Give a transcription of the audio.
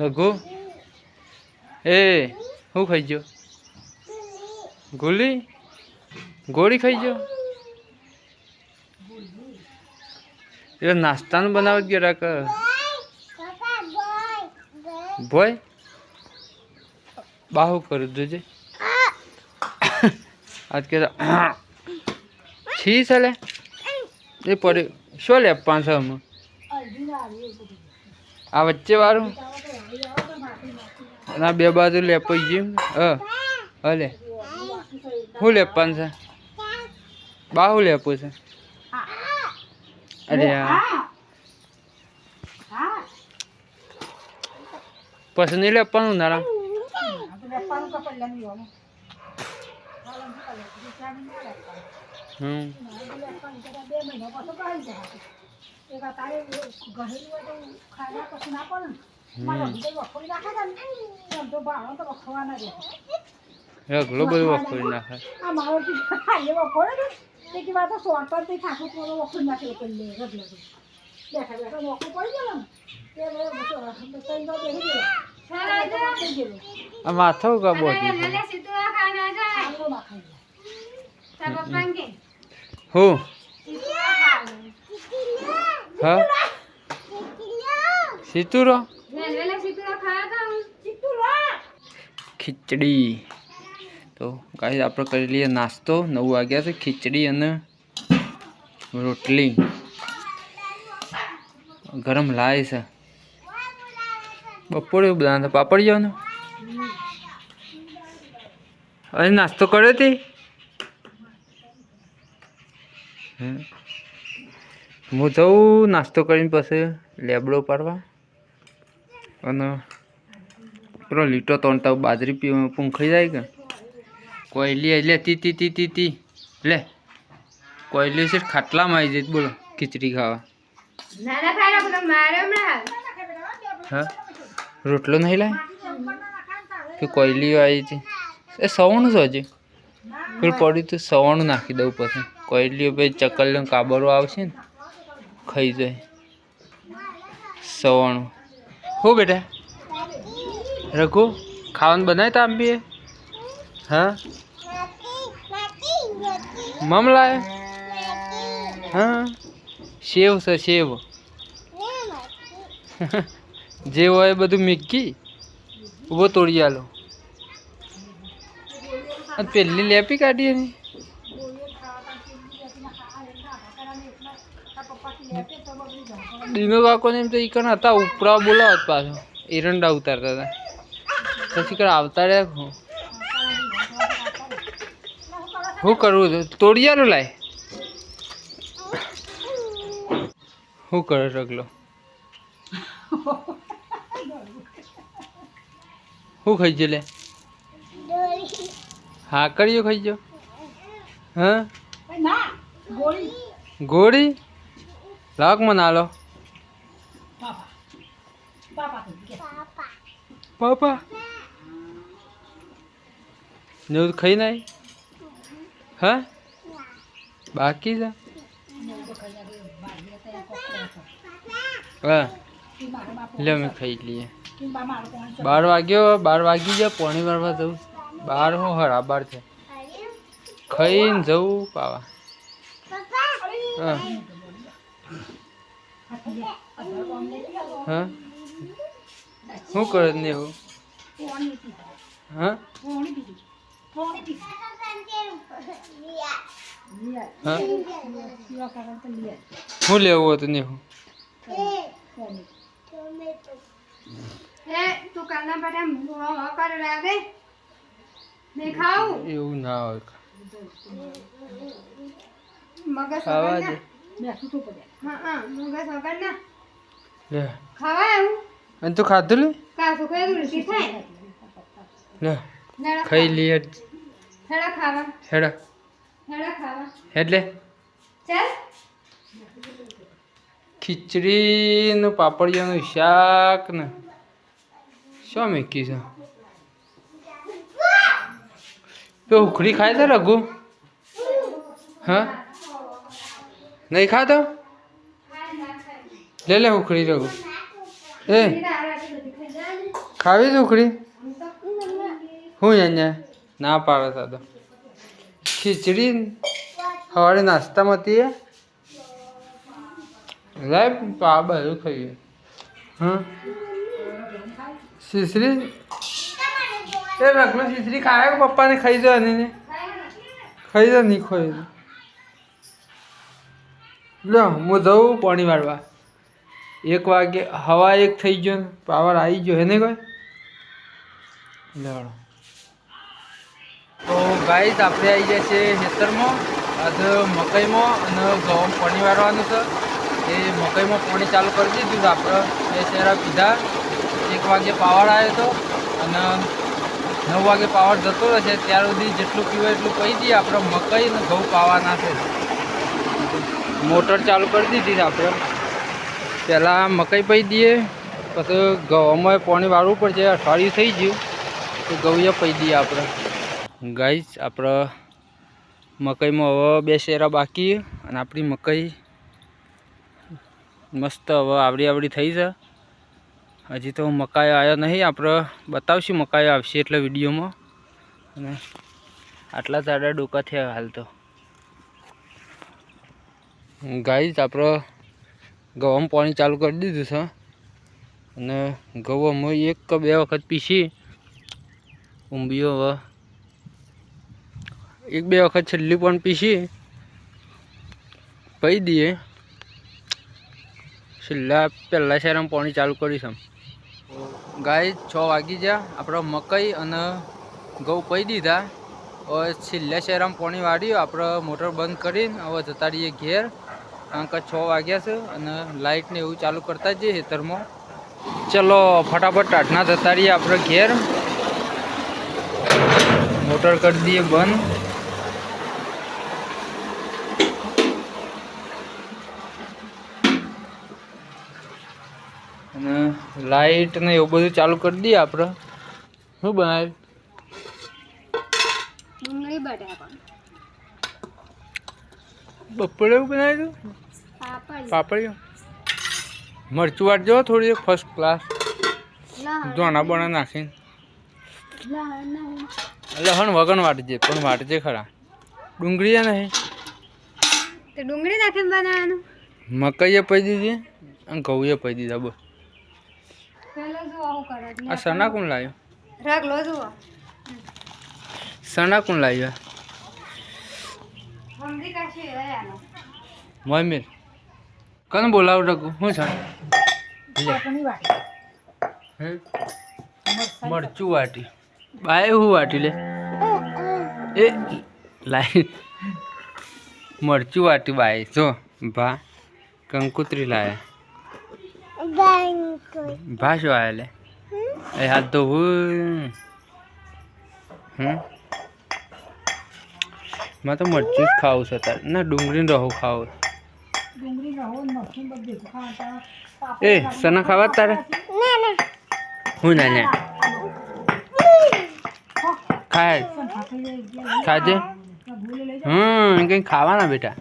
રઘુ એ હું ખાઈ ગયો ગોળી ગોળી ખાઈ ગયો એ નાસ્તાનું બનાવવા ગયો રાક ભોય બાહુ કરું જોજે આજ કે છી ચાલે એ પડે શું લે 500 આ વચ્ચે વાળું ના બે બાજુ લેપાઈ ગયું હલે શું લેવાનું છે બાહુ લેપું છે અરે પછી નહીં લેવાનું નારામ ઘણો બધું વખોડી નાખે માથો કા બોધી હું હા સીતુરો ખીચડી તો ગાઈસ આપણે કરી લઈએ નાસ્તો 9 વાગ્યા છે ખીચડી અને રોટલી ગરમ લાય છે બપોરે બધા પાપડ જવાનો અરે નાસ્તો કર્યો તે હું જઉં નાસ્તો કરીને પછી લેબડો પાડવા અને પેલો લીટો તોડતા બાજરી પૂંખાઈ જાય કે કોયલી એટલે તી તી તી તી લે કોયલી છે ખાટલામાં આવી જાય બોલો ખીચડી ખાવા હા રોટલો નહીં લાય કે કોયલીઓ આવી છે એ સવાણું છે હજી પેલું પડ્યું તો સવાણું નાખી દઉં પછી કોયલીઓ પછી ચકલીઓ કાબરો આવશે ને ખાઈ જાય સવાણું હો બેટા રઘુ ખાવાનું બનાય તા બી હા મમ લાય હા સેવ છે સેવ જે હોય બધું મીકી ઊભો તોડી આલો પેલી લેપી કાઢીએ ને દીનો કાકો ને એમ તો ઈકણ હતા ઉપરા બોલાવત પાછો એરંડા ઉતારતા હતા પછી કર આવતા રહ્યા હું કરવું તોડી આલું લાય શું કરે રગલો શું ખાઈ ગયો લે હા કર્યો ખાઈ ગયો હા ગોળી લાગ મને આલો પાપા નેવું ખાઈ નાય હા બાકી છે હા લે અમે ખાઈ લઈએ 12 વાગ્યો 12 વાગી ગયા પોણી વારવા જવું 12 હું હરાબાર છે ખાઈને જવું પાવા હા હા શું કરે ને એવું હા હું લેવું હતું ને હું એવું ના હોય ખાવા દે અને તું ખાધું લે ખાઈ લઈએ એટલે ખીચડી નું પાપડિયાનું શાક ને શું મેકી છે તો ઉખડી ખાય છે રઘુ હા નહીં ખાતો લે લે ઉખડી રઘુ એ ખાવી સુખડી હું અહીંયા ના પાડે સાદો ખીચડી સવારે નાસ્તામાં હતી લાય પા બધું ખાઈએ હા શીશરી એ રગલો શીશરી ખાય કે પપ્પાને ખાઈ જવાની ને ખાઈ જા નહીં ખોઈ લો હું જઉં પાણી વાળવા 1 વાગે હવા 1 થઈ ગયો ને પાવર આવી ગયો હે ને કોઈ લેવાડો તો ગાઈસ આપણે આવી ગયા છે ખેતરમાં આજે મકાઈમાં અને ઘઉં પાણી વાળવાનું છે એ મકાઈમાં પાણી ચાલુ કરી દીધું આપણે 2 શેરા પીધા 1 વાગે પાવર આવ્યો હતો અને 9 વાગે પાવર જતો રહેશે ત્યાર સુધી જેટલું પીવાય એટલું પી દઈએ આપણે મકાઈ અને ઘઉં પાવાના છે મોટર ચાલુ કરી દીધી આપણે પહેલાં મકાઈ પી દઈએ પછી ઘઉંમાં પાણી વાળવું પડશે અઠવાડિયું થઈ ગયું તો ઘઉં પી દઈએ આપણે ગાઈસ આપણે મકાઈમાં હવે 2 શેરા બાકી અને આપણી મકાઈ મસ્ત હવે આવડી થઈ છે હજી તો મકાઈ આવ્યો નહીં આપણે બતાવશું મકાઈ આવશે એટલે વિડીયોમાં અને આટલા જાડા ડોકા થયા હાલ તો ગાઈસ આપણે ઘઉં પાણી ચાલુ કરી દીધું છે અને ઘઉં અમે 1 કે 2 વખત પીસી ઊંબીઓ હવે 1-2 વખત છેલ્લી પણ પીસી પી દઈએ પહેલા શેરામાં પાણી ચાલુ કરીશું ગાય 6 વાગી ગયા આપણે મકાઈ અને ઘઉં પી દીધા હવે છેલ્લા શેરામાં પાણી વાળ્યું આપણે મોટર બંધ કરીને હવે જતા રહીએ ઘેર કારણ કે 6 વાગ્યા છે અને લાઇટને એવું ચાલુ કરતા જઈએ ખેતરમાં ચલો ફટાફટ ટાટના જતા રહીએ આપણે ઘેર મોટર કરી દઈએ બંધ અને લાઇટ ને એવું બધું ચાલુ કરી દઈએ આપણે શું બનાવ્યું ડુંગળી બટાકા બપોરે એવું બનાવ્યું પાપડીઓ મરચું વાટજો થોડી ફર્સ્ટ ક્લાસ ધોણા બણા નાખીને લહણ વગણ વાટજે પણ વાટજે ખરા ડુંગળી નહીં તો ડુંગળી નાખીને બનાવવાનું મકાઈએ પી દીધી અને ઘઉંએ પી દીધા બસ પેલો જો આવું કરે આ સના કોણ લાવ્યો રગલો જુઓ સના કોણ લાવ્યા મમ્મી કાશી આનો મોહમ્મદ કને બોલાવ રગું શું છે મરચું વાટી બાય હું વાટી લે એ લાઈ મરચું વાટી બાય જો ભા કંકુતરી લાયા ભા શું આયા લે એ હાથ તો મારે તો મરચું જ ખાવું છે તારે ના ડુંગળીને રહું ખાવું એ સના ખાવા તારે હું ના ખાય ખાજે કંઈ ખાવાના બેટા